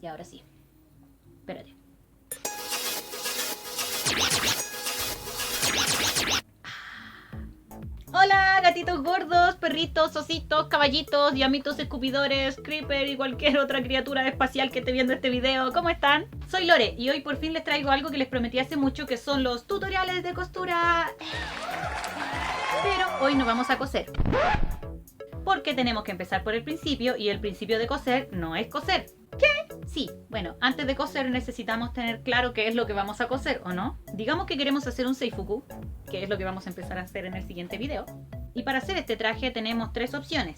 Y ahora sí. Espérate. Hola, gatitos gordos, perritos, ositos, caballitos, llamitos, escupidores, creeper y cualquier otra criatura espacial que esté viendo este video. ¿Cómo están? Soy Lore y hoy por fin les traigo algo que les prometí hace mucho, que son los tutoriales de costura. Pero hoy no vamos a coser, porque tenemos que empezar por el principio, y el principio de coser no es coser. ¿Qué? Sí, bueno, antes de coser necesitamos tener claro qué es lo que vamos a coser, ¿o no? Digamos que queremos hacer un seifuku, que es lo que vamos a empezar a hacer en el siguiente video. Y para hacer este traje tenemos tres opciones.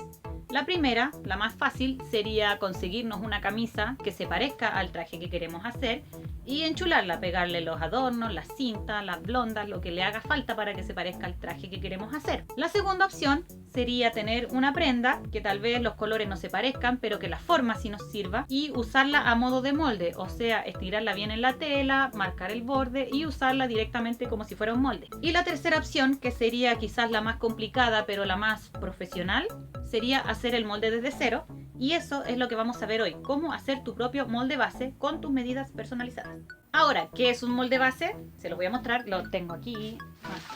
La primera, la más fácil, sería conseguirnos una camisa que se parezca al traje que queremos hacer y enchularla, pegarle los adornos, las cintas, las blondas, lo que le haga falta para que se parezca al traje que queremos hacer. La segunda opción sería tener una prenda que tal vez los colores no se parezcan, pero que la forma sí nos sirva, y usarla a modo de molde, o sea, estirarla bien en la tela, marcar el borde y usarla directamente como si fuera un molde. Y la tercera opción, que sería quizás la más complicada pero la más profesional, sería hacer el molde desde cero, y eso es lo que vamos a ver hoy: cómo hacer tu propio molde base con tus medidas personalizadas. Ahora, ¿qué es un molde base? Se los voy a mostrar, lo tengo aquí.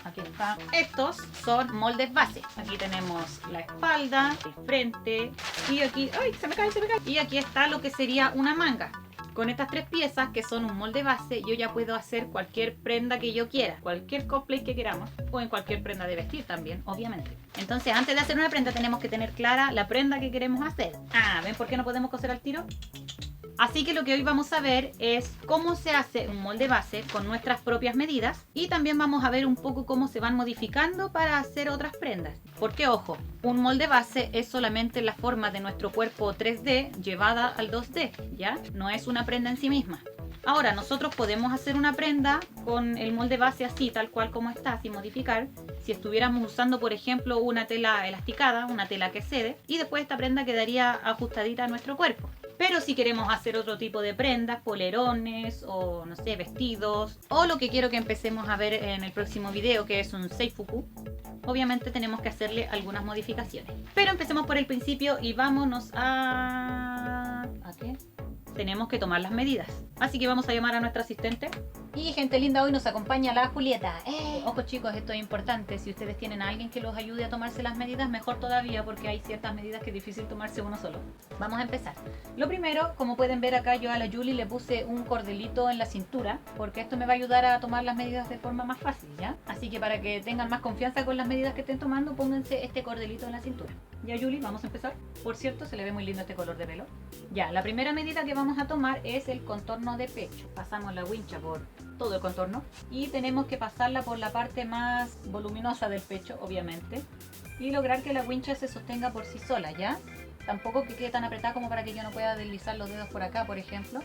Aquí está. Estos son moldes base. Aquí tenemos la espalda, el frente, y aquí, ¡ay! Se me cae. Y aquí está lo que sería una manga. Con estas tres piezas, que son un molde base, yo ya puedo hacer cualquier prenda que yo quiera, cualquier cosplay que queramos, o en cualquier prenda de vestir también, obviamente. Entonces, antes de hacer una prenda tenemos que tener clara la prenda que queremos hacer. ¿Ven por qué no podemos coser al tiro? Así que lo que hoy vamos a ver es cómo se hace un molde base con nuestras propias medidas, y también vamos a ver un poco cómo se van modificando para hacer otras prendas. Porque ojo, un molde base es solamente la forma de nuestro cuerpo 3D llevada al 2D, ¿ya? No es una prenda en sí misma. Ahora, nosotros podemos hacer una prenda con el molde base así, tal cual como está, sin modificar, si estuviéramos usando, por ejemplo, una tela elasticada, una tela que cede, y después esta prenda quedaría ajustadita a nuestro cuerpo. Pero si queremos hacer otro tipo de prendas, polerones o no sé, vestidos, o lo que quiero que empecemos a ver en el próximo video, que es un seifuku, obviamente tenemos que hacerle algunas modificaciones. Pero empecemos por el principio y vámonos a... ¿A qué? Tenemos que tomar las medidas. Así que vamos a llamar a nuestra asistente. Y gente linda, hoy nos acompaña la Julieta. Ojo chicos, esto es importante. Si ustedes tienen a alguien que los ayude a tomarse las medidas, mejor todavía, porque hay ciertas medidas que es difícil tomarse uno solo. Vamos a empezar. Lo primero, como pueden ver acá, yo a la Julie le puse un cordelito en la cintura, porque esto me va a ayudar a tomar las medidas de forma más fácil, ¿ya? Así que para que tengan más confianza con las medidas que estén tomando, pónganse este cordelito en la cintura. Ya Julie, vamos a empezar. Por cierto, se le ve muy lindo este color de pelo. Ya, la primera medida que vamos a tomar es el contorno de pecho. Pasamos la wincha por todo el contorno y tenemos que pasarla por la parte más voluminosa del pecho, obviamente, y lograr que la wincha se sostenga por sí sola, ¿ya? Tampoco que quede tan apretada como para que yo no pueda deslizar los dedos por acá, por ejemplo,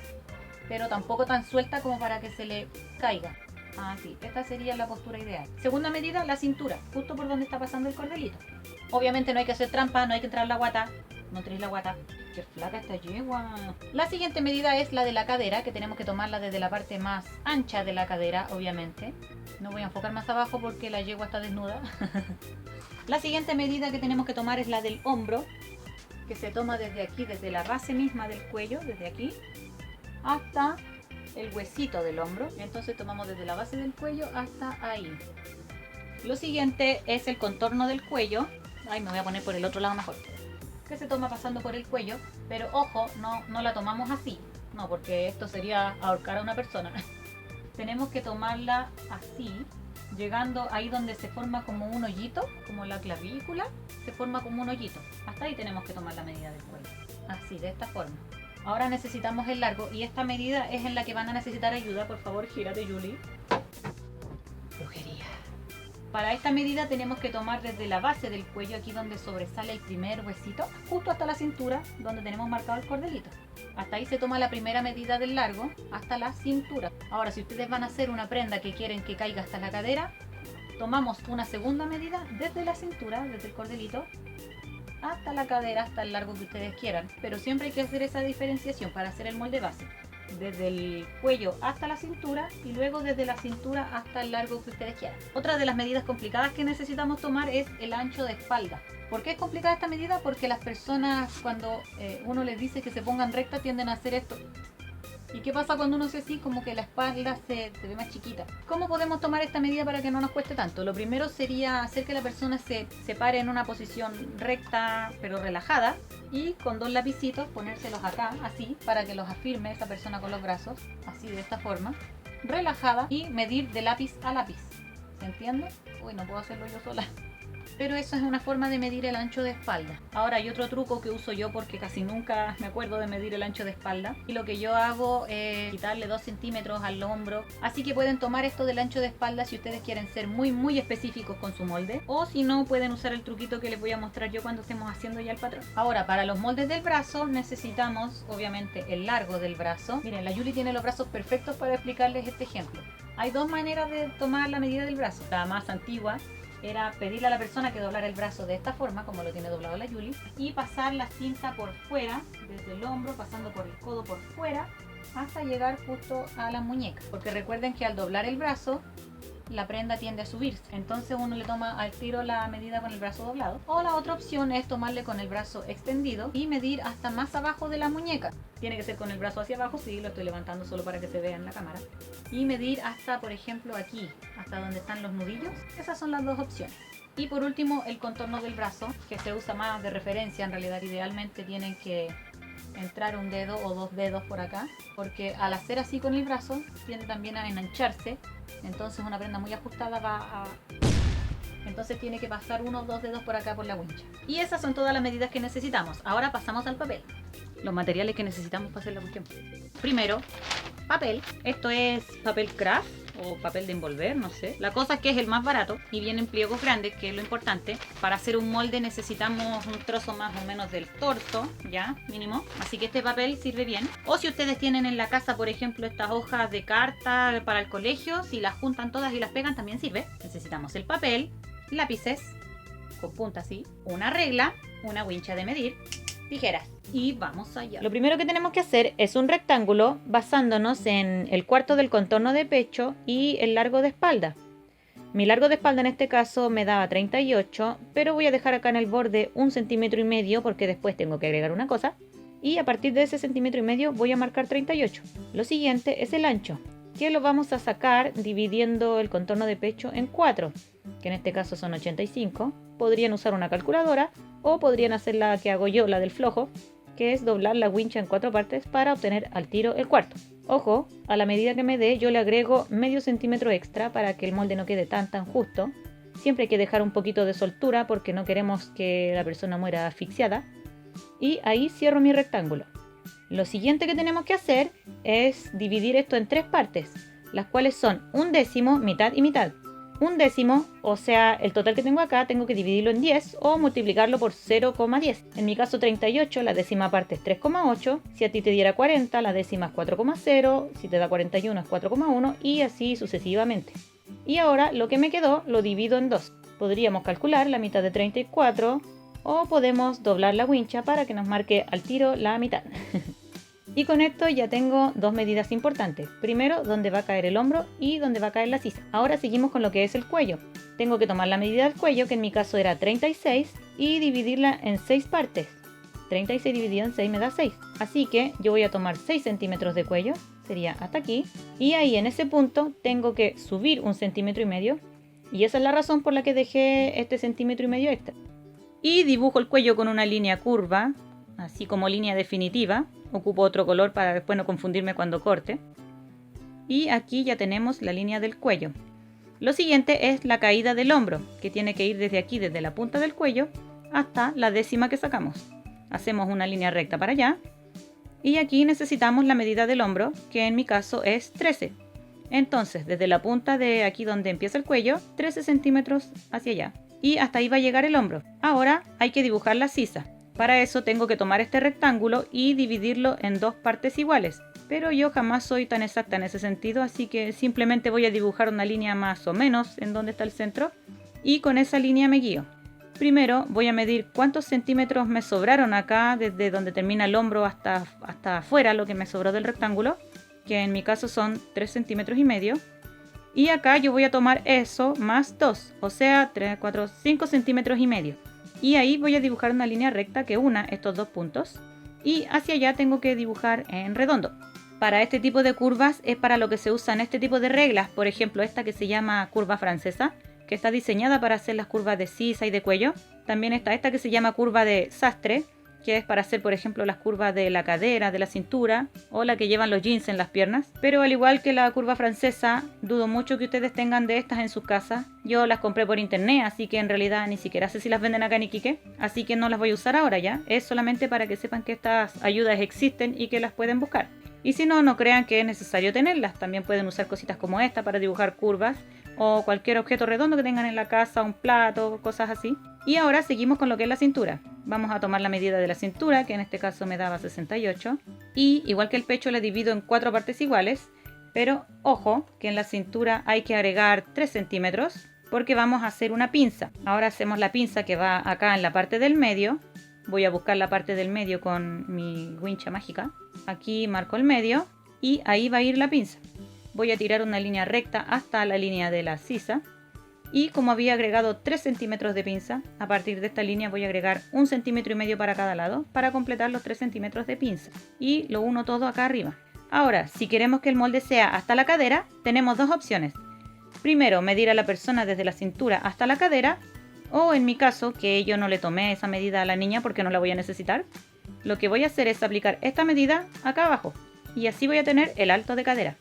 pero tampoco tan suelta como para que se le caiga. Así, esta sería la postura ideal. Segunda medida, la cintura, justo por donde está pasando el cordelito. Obviamente no hay que hacer trampa, no hay que entrar la guata. No tenéis la guata. ¡Qué flaca esta yegua! La siguiente medida es la de la cadera, que tenemos que tomarla desde la parte más ancha de la cadera, obviamente. No voy a enfocar más abajo porque la yegua está desnuda. La siguiente medida que tenemos que tomar es la del hombro, que se toma desde aquí, desde la base misma del cuello, desde aquí, hasta el huesito del hombro. Entonces tomamos desde la base del cuello hasta ahí. Lo siguiente es el contorno del cuello. Ay, me voy a poner por el otro lado mejor. Que se toma pasando por el cuello, pero ojo, no la tomamos así, no, porque esto sería ahorcar a una persona. Tenemos que tomarla así, llegando ahí donde se forma como un hoyito, como la clavícula, se forma como un hoyito. Hasta ahí tenemos que tomar la medida del cuello, así, de esta forma. Ahora necesitamos el largo, y esta medida es en la que van a necesitar ayuda. Por favor, gírate, Julie. Brujería. Para esta medida tenemos que tomar desde la base del cuello, aquí donde sobresale el primer huesito, justo hasta la cintura, donde tenemos marcado el cordelito. Hasta ahí se toma la primera medida del largo, hasta la cintura. Ahora, si ustedes van a hacer una prenda que quieren que caiga hasta la cadera, tomamos una segunda medida desde la cintura, desde el cordelito, hasta la cadera, hasta el largo que ustedes quieran. Pero siempre hay que hacer esa diferenciación para hacer el molde base. desde el cuello hasta la cintura y luego desde la cintura hasta el largo que ustedes quieran. Otra de las medidas complicadas que necesitamos tomar es el ancho de espalda. ¿Por qué es complicada esta medida? Porque las personas, cuando uno les dice que se pongan rectas, tienden a hacer esto. ¿Y qué pasa cuando uno hace así? Como que la espalda se ve más chiquita. ¿Cómo podemos tomar esta medida para que no nos cueste tanto? Lo primero sería hacer que la persona se pare en una posición recta pero relajada y con dos lapicitos ponérselos acá, así, para que los afirme esa persona con los brazos, así de esta forma, relajada, y medir de lápiz a lápiz. ¿Se entiende? Uy, no puedo hacerlo yo sola. Pero eso es una forma de medir el ancho de espalda. Ahora hay otro truco que uso yo porque casi nunca me acuerdo de medir el ancho de espalda. Y lo que yo hago es quitarle 2 centímetros al hombro. Así que pueden tomar esto del ancho de espalda si ustedes quieren ser muy específicos con su molde. O si no, pueden usar el truquito que les voy a mostrar yo cuando estemos haciendo ya el patrón. Ahora, para los moldes del brazo necesitamos obviamente el largo del brazo. Miren, la Yuli tiene los brazos perfectos para explicarles este ejemplo. Hay dos maneras de tomar la medida del brazo. La más antigua era pedirle a la persona que doblara el brazo de esta forma, como lo tiene doblado la Yuli, y pasar la cinta por fuera, desde el hombro, pasando por el codo por fuera, hasta llegar justo a la muñeca. Porque recuerden que al doblar el brazo, la prenda tiende a subirse. Entonces uno le toma al tiro la medida con el brazo doblado. O la otra opción es tomarle con el brazo extendido y medir hasta más abajo de la muñeca. Tiene que ser con el brazo hacia abajo, sí, lo estoy levantando solo para que se vea en la cámara. Y medir hasta, por ejemplo, aquí, hasta donde están los nudillos. Esas son las dos opciones. Y por último, el contorno del brazo, que se usa más de referencia. En realidad, idealmente tienen que entrar un dedo o 2 dedos por acá, porque al hacer así con el brazo tiende también a enancharse, entonces una prenda muy ajustada entonces tiene que pasar 1 o 2 dedos por acá por la wincha. Y esas son todas las medidas que necesitamos. Ahora pasamos al papel. Los materiales que necesitamos para hacer la cuestión. Primero, papel. Esto es papel craft o papel de envolver, no sé. La cosa es que es el más barato y viene en pliegos grandes, que es lo importante. Para hacer un molde necesitamos un trozo más o menos del torso, ya, mínimo. Así que este papel sirve bien. O si ustedes tienen en la casa, por ejemplo, estas hojas de carta para el colegio, si las juntan todas y las pegan también sirve. Necesitamos el papel, lápices con punta así, una regla, una wincha de medir, tijeras. Y vamos allá. Lo primero que tenemos que hacer es un rectángulo basándonos en el cuarto del contorno de pecho y el largo de espalda. Mi largo de espalda en este caso me daba 38, pero voy a dejar acá en el borde 1,5 centímetros porque después tengo que agregar una cosa. Y a partir de ese 1,5 centímetros voy a marcar 38. Lo siguiente es el ancho, que lo vamos a sacar dividiendo el contorno de pecho en 4, que en este caso son 85. Podrían usar una calculadora o podrían hacer la que hago yo, la del flojo, que es doblar la wincha en 4 partes para obtener al tiro el cuarto. Ojo, a la medida que me dé yo le agrego medio centímetro extra para que el molde no quede tan justo. Siempre hay que dejar un poquito de soltura porque no queremos que la persona muera asfixiada. Y ahí cierro mi rectángulo. Lo siguiente que tenemos que hacer es dividir esto en 3 partes, las cuales son 1/10, mitad y mitad. 1/10, o sea, el total que tengo acá, tengo que dividirlo en 10 o multiplicarlo por 0,10. En mi caso 38, la décima parte es 3,8. Si a ti te diera 40, la décima es 4,0. Si te da 41 es 4,1 y así sucesivamente. Y ahora lo que me quedó lo divido en 2. Podríamos calcular la mitad de 34 o podemos doblar la wincha para que nos marque al tiro la mitad. Y con esto ya tengo 2 medidas importantes. Primero, dónde va a caer el hombro y dónde va a caer la sisa. Ahora seguimos con lo que es el cuello. Tengo que tomar la medida del cuello, que en mi caso era 36, y dividirla en 6 partes. 36 dividido en 6 me da 6. Así que yo voy a tomar 6 centímetros de cuello, sería hasta aquí. Y ahí en ese punto tengo que subir 1,5 centímetros. Y esa es la razón por la que dejé este 1,5 centímetros extra. Y dibujo el cuello con una línea curva, así como línea definitiva. Ocupo otro color para después no confundirme cuando corte. Y aquí ya tenemos la línea del cuello. Lo siguiente es la caída del hombro, que tiene que ir desde aquí, desde la punta del cuello, hasta la décima que sacamos. Hacemos una línea recta para allá. Y aquí necesitamos la medida del hombro, que en mi caso es 13. Entonces, desde la punta de aquí donde empieza el cuello, 13 centímetros hacia allá. Y hasta ahí va a llegar el hombro. Ahora hay que dibujar la sisa. Para eso tengo que tomar este rectángulo y dividirlo en 2 partes iguales. Pero yo jamás soy tan exacta en ese sentido, así que simplemente voy a dibujar una línea más o menos en donde está el centro. Y con esa línea me guío. Primero voy a medir cuántos centímetros me sobraron acá, desde donde termina el hombro hasta afuera, lo que me sobró del rectángulo, que en mi caso son 3 centímetros y medio. Y acá yo voy a tomar eso más 2, o sea 3, 4, 5 centímetros y medio. Y ahí voy a dibujar una línea recta que una estos dos puntos. Y hacia allá tengo que dibujar en redondo. Para este tipo de curvas es para lo que se usan este tipo de reglas. Por ejemplo, esta que se llama curva francesa, que está diseñada para hacer las curvas de sisa y de cuello. También está esta que se llama curva de sastre, que es para hacer, por ejemplo, las curvas de la cadera, de la cintura, o la que llevan los jeans en las piernas. Pero al igual que la curva francesa, dudo mucho que ustedes tengan de estas en sus casas. Yo las compré por internet, así que en realidad ni siquiera sé si las venden acá en Iquique, así que no las voy a usar ahora ya. Es solamente para que sepan que estas ayudas existen y que las pueden buscar. Y si no, no crean que es necesario tenerlas. También pueden usar cositas como esta para dibujar curvas, o cualquier objeto redondo que tengan en la casa, un plato, cosas así. Y ahora seguimos con lo que es la cintura. Vamos a tomar la medida de la cintura, que en este caso me daba 68. Y igual que el pecho, le divido en 4 partes iguales. Pero ojo, que en la cintura hay que agregar 3 centímetros, porque vamos a hacer una pinza. Ahora hacemos la pinza que va acá en la parte del medio. Voy a buscar la parte del medio con mi wincha mágica. Aquí marco el medio y ahí va a ir la pinza. Voy a tirar una línea recta hasta la línea de la sisa. Y como había agregado 3 centímetros de pinza, a partir de esta línea voy a agregar 1,5 centímetros para cada lado para completar los 3 centímetros de pinza. Y lo uno todo acá arriba. Ahora, si queremos que el molde sea hasta la cadera, tenemos dos opciones. Primero, medir a la persona desde la cintura hasta la cadera. O en mi caso, que yo no le tomé esa medida a la niña porque no la voy a necesitar. Lo que voy a hacer es aplicar esta medida acá abajo. Y así voy a tener el alto de cadera.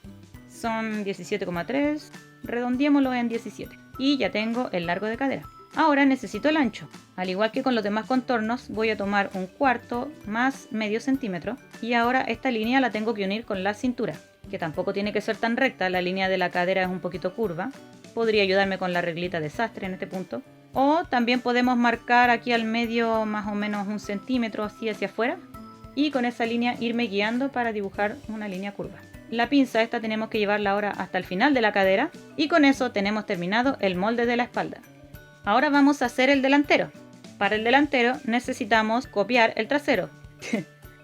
Son 17,3, redondeémoslo en 17. Y ya tengo el largo de cadera. Ahora necesito el ancho. Al igual que con los demás contornos, voy a tomar 1/4 más medio centímetro. Y ahora esta línea la tengo que unir con la cintura, que tampoco tiene que ser tan recta. La línea de la cadera es un poquito curva. Podría ayudarme con la reglita de sastre en este punto. O también podemos marcar aquí al medio más o menos 1 centímetro así hacia afuera. Y con esa línea irme guiando para dibujar una línea curva. La pinza esta tenemos que llevarla ahora hasta el final de la cadera. Y con eso tenemos terminado el molde de la espalda. Ahora vamos a hacer el delantero. Para el delantero necesitamos copiar el trasero.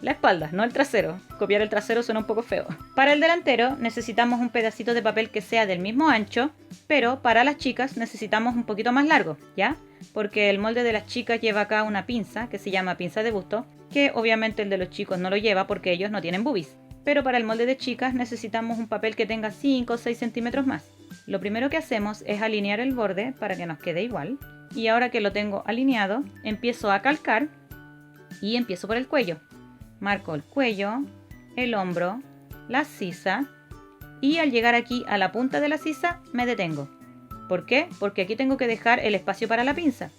La espalda, no el trasero. Copiar el trasero suena un poco feo. Para el delantero necesitamos un pedacito de papel que sea del mismo ancho, pero para las chicas necesitamos un poquito más largo, ¿ya? Porque el molde de las chicas lleva acá una pinza que se llama pinza de busto, que obviamente el de los chicos no lo lleva porque ellos no tienen boobies. Pero para el molde de chicas necesitamos un papel que tenga 5 o 6 centímetros más. Lo primero que hacemos es alinear el borde para que nos quede igual. Y ahora que lo tengo alineado, empiezo a calcar y empiezo por el cuello. Marco el cuello, el hombro, la sisa y al llegar aquí a la punta de la sisa me detengo. ¿Por qué? Porque aquí tengo que dejar el espacio para la pinza.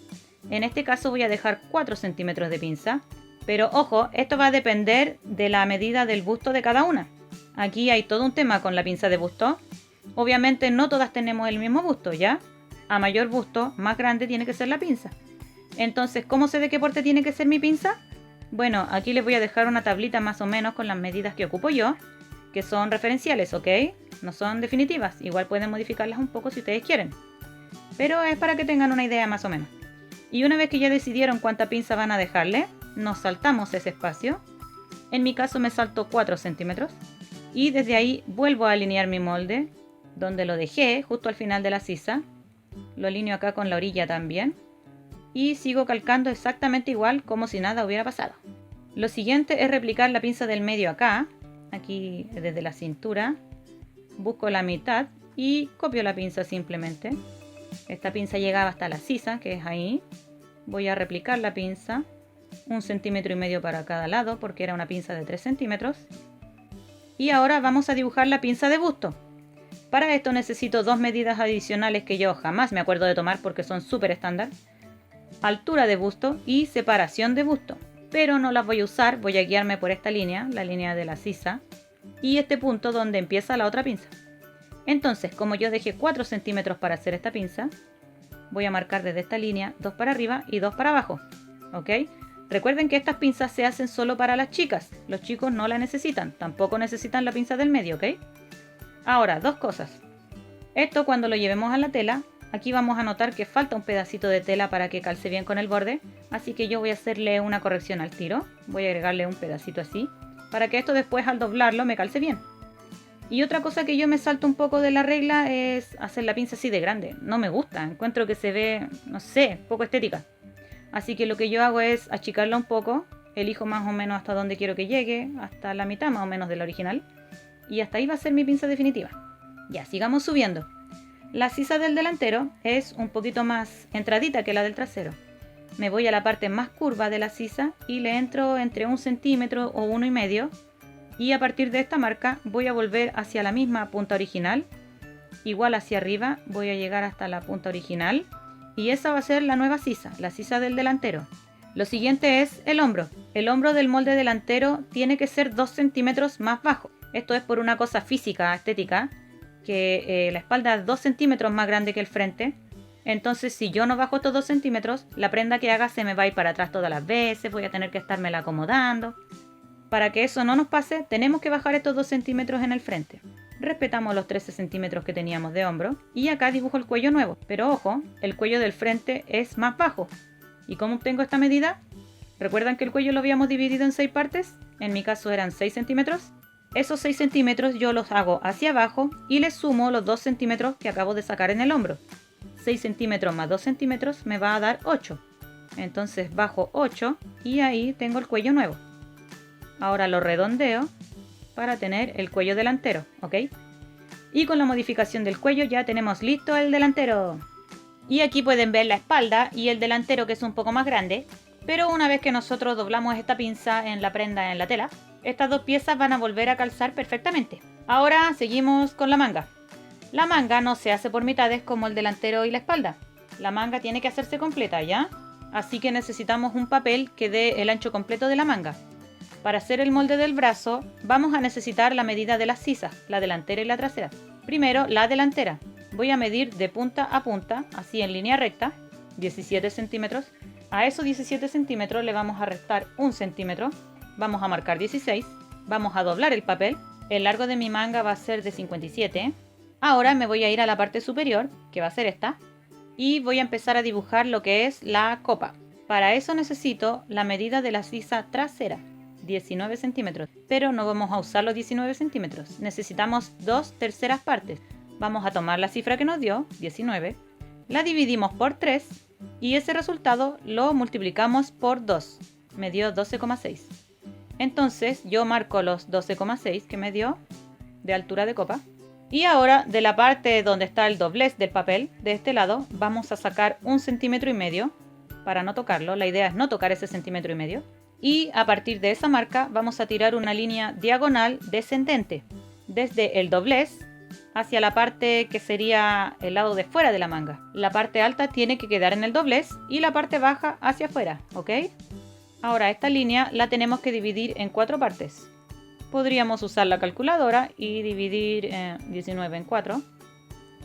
En este caso voy a dejar 4 centímetros de pinza. Pero ojo, esto va a depender de la medida del busto de cada una. Aquí hay todo un tema con la pinza de busto. Obviamente no todas tenemos el mismo busto, ¿ya? A mayor busto, más grande tiene que ser la pinza. Entonces, ¿cómo sé de qué porte tiene que ser mi pinza? Bueno, aquí les voy a dejar una tablita más o menos con las medidas que ocupo yo, que son referenciales, ¿ok? No son definitivas, igual pueden modificarlas un poco si ustedes quieren. Pero es para que tengan una idea más o menos. Y una vez que ya decidieron cuánta pinza van a dejarle, nos saltamos ese espacio. En mi caso me salto 4 centímetros. Y desde ahí vuelvo a alinear mi molde, donde lo dejé, justo al final de la sisa. Lo alineo acá con la orilla también. Y sigo calcando exactamente igual como si nada hubiera pasado. Lo siguiente es replicar la pinza del medio acá. Aquí desde la cintura. Busco la mitad y copio la pinza simplemente. Esta pinza llegaba hasta la sisa, que es ahí. Voy a replicar la pinza. 1,5 centímetros para cada lado, porque era una pinza de 3 centímetros. Y ahora vamos a dibujar la pinza de busto. Para esto necesito dos medidas adicionales que yo jamás me acuerdo de tomar porque son súper estándar. Altura de busto y separación de busto. Pero no las voy a usar, voy a guiarme por esta línea, la línea de la sisa. Y este punto donde empieza la otra pinza. Entonces, como yo dejé 4 centímetros para hacer esta pinza, voy a marcar desde esta línea 2 para arriba y 2 para abajo. ¿Ok? Recuerden que estas pinzas se hacen solo para las chicas. Los chicos no la necesitan. Tampoco necesitan la pinza del medio, ¿ok? Ahora, dos cosas. Esto cuando lo llevemos a la tela Aquí vamos a notar que falta un pedacito de tela para que calce bien con el borde, así que yo voy a hacerle una corrección al tiro. Voy a agregarle un pedacito así, para que esto después al doblarlo me calce bien. Y otra cosa que yo me salto un poco de la regla es hacer la pinza así de grande. No me gusta, encuentro que se ve, no sé, poco estética. Así que lo que yo hago es achicarla un poco, elijo más o menos hasta donde quiero que llegue, hasta la mitad más o menos de la original. Y hasta ahí va a ser mi pinza definitiva. Ya, sigamos subiendo. La sisa del delantero es un poquito más entradita que la del trasero. Me voy a la parte más curva de la sisa y le entro entre 1 centímetro o 1,5. Y a partir de esta marca voy a volver hacia la misma punta original. Igual hacia arriba voy a llegar hasta la punta original. Y esa va a ser la nueva sisa, la sisa del delantero. Lo siguiente es el hombro. El hombro del molde delantero tiene que ser 2 centímetros más bajo. Esto es por una cosa física, estética, que la espalda es 2 centímetros más grande que el frente. Entonces si yo no bajo estos 2 centímetros, la prenda que haga se me va a ir para atrás todas las veces, voy a tener que estármela acomodando. Para que eso no nos pase, tenemos que bajar estos 2 centímetros en el frente. Respetamos los 13 centímetros que teníamos de hombro y acá dibujo el cuello nuevo. Pero ojo, el cuello del frente es más bajo. ¿Y cómo obtengo esta medida? ¿Recuerdan que el cuello lo habíamos dividido en 6 partes? En mi caso eran 6 centímetros. Esos 6 centímetros yo los hago hacia abajo y les sumo los 2 centímetros que acabo de sacar en el hombro. 6 centímetros más 2 centímetros me va a dar 8. Entonces bajo 8 y ahí tengo el cuello nuevo. Ahora lo redondeo para tener el cuello delantero, ¿ok? Y con la modificación del cuello ya tenemos listo el delantero. Y aquí pueden ver la espalda y el delantero, que es un poco más grande. Pero una vez que nosotros doblamos esta pinza en la prenda en la tela, estas dos piezas van a volver a calzar perfectamente. Ahora seguimos con la manga. La manga no se hace por mitades como el delantero y la espalda. La manga tiene que hacerse completa, ¿ya? Así que necesitamos un papel que dé el ancho completo de la manga. Para hacer el molde del brazo vamos a necesitar la medida de las sisas, la delantera y la trasera. Primero la delantera. Voy a medir de punta a punta, así en línea recta, 17 centímetros. A esos 17 centímetros le vamos a restar 1 centímetro. Vamos a marcar 16. Vamos a doblar el papel. El largo de mi manga va a ser de 57. Ahora me voy a ir a la parte superior, que va a ser esta. Y voy a empezar a dibujar lo que es la copa. Para eso necesito la medida de la sisa trasera, 19 centímetros. Pero no vamos a usar los 19 centímetros. Necesitamos 2/3 partes. Vamos a tomar la cifra que nos dio, 19. La dividimos por 3. Y ese resultado lo multiplicamos por 2. Me dio 12,6. Entonces yo marco los 12,6 que me dio de altura de copa. Y ahora de la parte donde está el doblez del papel, de este lado, vamos a sacar 1,5 centímetros para no tocarlo. La idea es no tocar ese 1,5 centímetros. Y a partir de esa marca vamos a tirar una línea diagonal descendente. Desde el doblez hacia la parte que sería el lado de fuera de la manga. La parte alta tiene que quedar en el doblez y la parte baja hacia afuera, ¿ok? Ahora esta línea la tenemos que dividir en 4 partes. Podríamos usar la calculadora y dividir 19 en 4.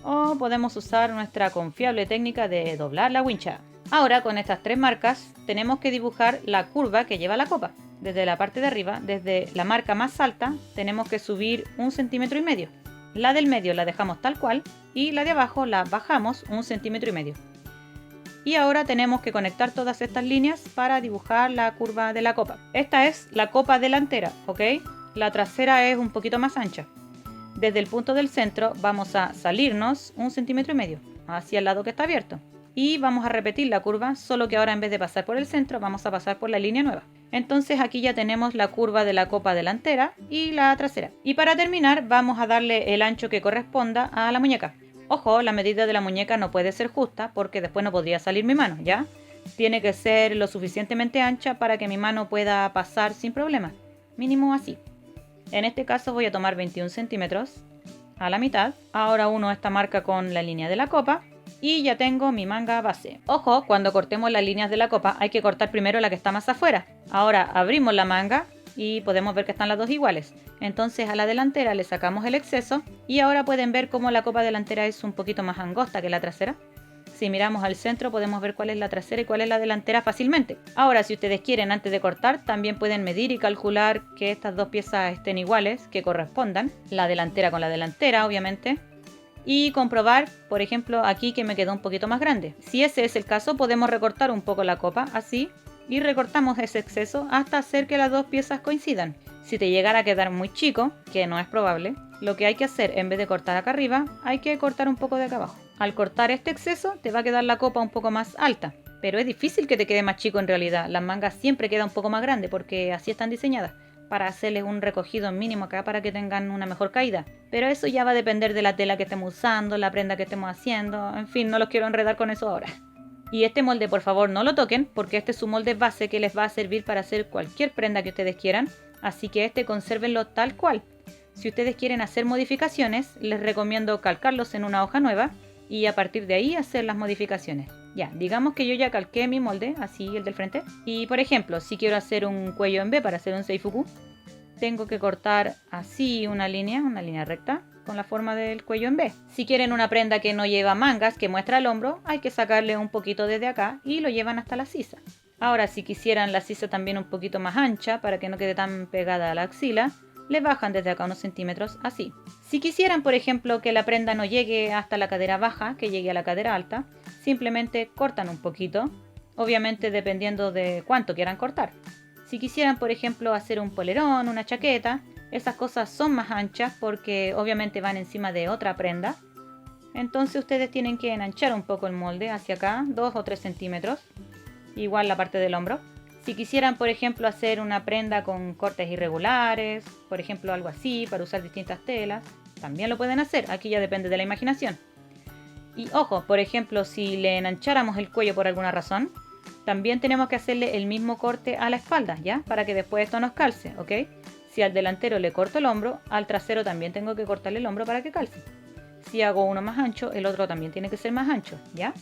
O podemos usar nuestra confiable técnica de doblar la wincha. Ahora con estas 3 marcas tenemos que dibujar la curva que lleva la copa. Desde la parte de arriba, desde la marca más alta, tenemos que subir 1,5 centímetros. La del medio la dejamos tal cual y la de abajo la bajamos 1,5 centímetros. Y ahora tenemos que conectar todas estas líneas para dibujar la curva de la copa. Esta es la copa delantera, ¿ok? La trasera es un poquito más ancha. Desde el punto del centro vamos a salirnos 1,5 centímetros hacia el lado que está abierto. Y vamos a repetir la curva, solo que ahora en vez de pasar por el centro vamos a pasar por la línea nueva. Entonces aquí ya tenemos la curva de la copa delantera y la trasera. Y para terminar vamos a darle el ancho que corresponda a la muñeca. Ojo, la medida de la muñeca no puede ser justa porque después no podría salir mi mano, ¿ya? Tiene que ser lo suficientemente ancha para que mi mano pueda pasar sin problema. Mínimo así. En este caso voy a tomar 21 centímetros a la mitad. Ahora uno esta marca con la línea de la copa. Y ya tengo mi manga base. Ojo, cuando cortemos las líneas de la copa hay que cortar primero la que está más afuera. Ahora abrimos la manga y podemos ver que están las dos iguales. Entonces a la delantera le sacamos el exceso y ahora pueden ver cómo la copa delantera es un poquito más angosta que la trasera. Si miramos al centro podemos ver cuál es la trasera y cuál es la delantera fácilmente. Ahora si ustedes quieren antes de cortar también pueden medir y calcular que estas dos piezas estén iguales, que correspondan. La delantera con la delantera obviamente. y comprobar, por ejemplo, aquí que me quedó un poquito más grande. Si ese es el caso, podemos recortar un poco la copa, así, y recortamos ese exceso hasta hacer que las dos piezas coincidan. Si te llegara a quedar muy chico, que no es probable, lo que hay que hacer, en vez de cortar acá arriba, hay que cortar un poco de acá abajo. Al cortar este exceso, te va a quedar la copa un poco más alta, pero es difícil que te quede más chico en realidad. Las mangas siempre quedan un poco más grandes porque así están diseñadas, para hacerles un recogido mínimo acá para que tengan una mejor caída. Pero eso ya va a depender de la tela que estemos usando, la prenda que estemos haciendo, en fin, no los quiero enredar con eso ahora. Y este molde, por favor, no lo toquen, porque este es su molde base que les va a servir para hacer cualquier prenda que ustedes quieran, así que este consérvenlo tal cual. Si ustedes quieren hacer modificaciones, les recomiendo calcarlos en una hoja nueva y a partir de ahí hacer las modificaciones. Ya, digamos que yo ya calqué mi molde, así el del frente. Y por ejemplo, si quiero hacer un cuello en V para hacer un seifuku, tengo que cortar así una línea recta, con la forma del cuello en V. Si quieren una prenda que no lleva mangas, que muestra el hombro, hay que sacarle un poquito desde acá y lo llevan hasta la sisa. Ahora, si quisieran la sisa también un poquito más ancha, para que no quede tan pegada a la axila, le bajan desde acá unos centímetros, así. Si quisieran, por ejemplo, que la prenda no llegue hasta la cadera baja, que llegue a la cadera alta, simplemente cortan un poquito, obviamente dependiendo de cuánto quieran cortar. Si quisieran, por ejemplo, hacer un polerón, una chaqueta, esas cosas son más anchas porque obviamente van encima de otra prenda. Entonces ustedes tienen que enanchar un poco el molde hacia acá, 2 o 3 centímetros, igual la parte del hombro. Si quisieran, por ejemplo, hacer una prenda con cortes irregulares, por ejemplo algo así, para usar distintas telas, también lo pueden hacer, aquí ya depende de la imaginación. Y ojo, por ejemplo, si le enancháramos el cuello por alguna razón, también tenemos que hacerle el mismo corte a la espalda, ¿ya? Para que después esto nos calce, ¿ok? Si al delantero le corto el hombro, al trasero también tengo que cortarle el hombro para que calce. Si hago uno más ancho, el otro también tiene que ser más ancho, ¿ya?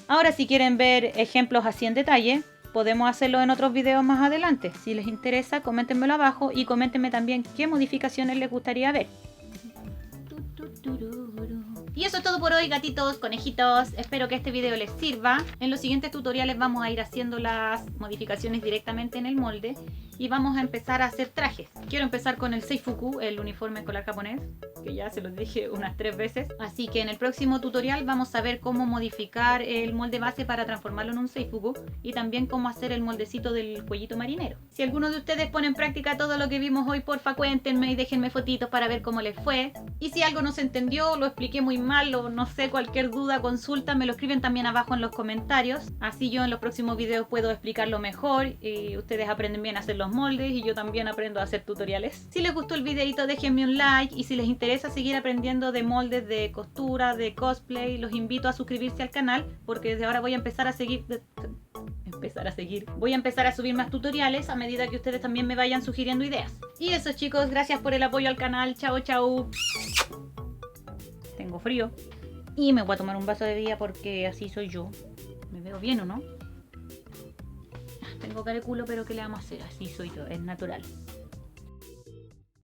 Ahora, si quieren ver ejemplos así en detalle, podemos hacerlo en otros videos más adelante. Si les interesa, coméntenmelo abajo y coméntenme también qué modificaciones les gustaría ver. Y eso es todo por hoy, gatitos, conejitos. Espero que este video les sirva. En los siguientes tutoriales vamos a ir haciendo las modificaciones directamente en el molde y vamos a empezar a hacer trajes. Quiero empezar con el seifuku, el uniforme escolar japonés, que ya se los dije unas 3 veces. Así que en el próximo tutorial vamos a ver cómo modificar el molde base para transformarlo en un seifuku y también cómo hacer el moldecito del cuellito marinero. Si alguno de ustedes pone en práctica todo lo que vimos hoy, porfa cuéntenme y déjenme fotitos para ver cómo les fue. Y si algo no se entendió, lo expliqué muy mal o no sé, cualquier duda, consulta, me lo escriben también abajo en los comentarios. Así yo en los próximos videos puedo explicarlo mejor y ustedes aprenden bien a hacer los moldes y yo también aprendo a hacer tutoriales. Si les gustó el videito, déjenme un like y si les interesa seguir aprendiendo de moldes, de costura, de cosplay, los invito a suscribirse al canal porque desde ahora voy a empezar a seguir... Voy a empezar a subir más tutoriales a medida que ustedes también me vayan sugiriendo ideas. Y eso, chicos, gracias por el apoyo al canal. Chao, chao. Tengo frío. Y me voy a tomar un vaso de bebida porque así soy yo. ¿Me veo bien o no? Tengo cara de culo, pero ¿qué le vamos a hacer? Así soy yo, es natural.